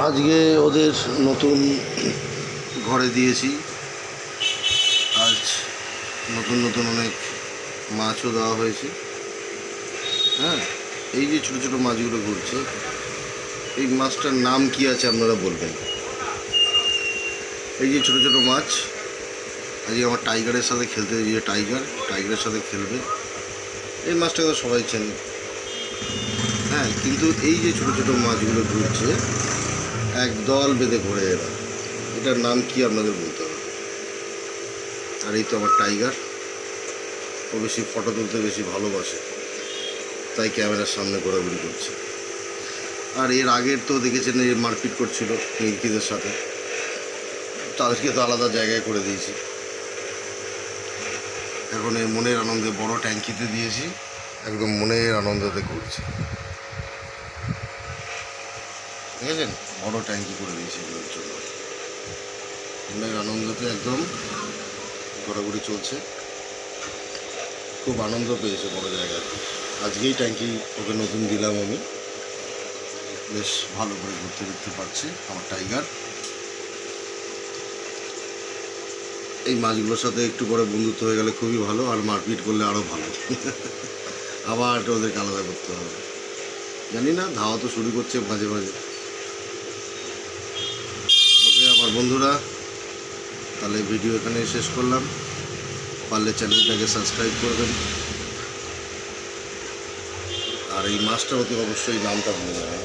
আজকে ওদের নতুন ঘরে দিয়েছি। আজ নতুন নতুন অনেক মাছও দেওয়া হয়েছে। হ্যাঁ, এই যে ছোটো ছোটো মাছগুলো ঘুরছে, এই মাছটার নাম কি আছে আপনারা বলবেন। এই যে ছোটো ছোটো মাছ, আজকে আমার টাইগারের সাথে খেলতে, এই যে টাইগারের সাথে খেলবে। এই মাছটাকে তো সবাই চেনে। হ্যাঁ, কিন্তু এই যে ছোটো ছোটো মাছগুলো ঘুরছে, এক দল বেঁধে ঘুরে এরা, এটার নাম কি আপনাদের বলতে হবে। আর এই তো আমার টাইগার, ও বেশি ফটো তুলতে বেশি ভালোবাসে, তাই ক্যামেরার সামনে ঘোরাঘুরি করছে। আর এর আগের তো দেখেছেন এই মারপিট করছিল মিল্কিদের সাথে, তাদেরকে তো আলাদা জায়গায় করে দিয়েছি। এখন এই মনের আনন্দে বড় ট্যাঙ্কিতে দিয়েছি, একদম মনের আনন্দতে ঘুরছে। দেখেছেন, বড় ট্যাঙ্কি করে দিয়েছি এগুলোর জন্য। মনের আনন্দতে একদম ঘোরাঘুরি চলছে, খুব আনন্দ পেয়েছে বড় জায়গায়। আজকেই ট্যাঙ্কি ওকে নতুন দিলাম আমি, বেশ ভালো করে ঘুরতে দেখতে পাচ্ছি আমার টাইগার। এই মাছগুলোর সাথে একটু পরে বন্ধুত্ব হয়ে গেলে খুবই ভালো, আর মারপিট করলে আরও ভালো। আবার ওদেরকে আলাদা করতে হবে, জানি না, ধাওয়া তো শুরু করছে মাঝে মাঝে। ওকে আমার বন্ধুরা, তাহলে ভিডিও এখানে শেষ করলাম। পারলে চ্যানেলটাকে সাবস্ক্রাইব করবেন, আর এই মাছটা অতি অবশ্যই নামটা ভুলে যাবেন।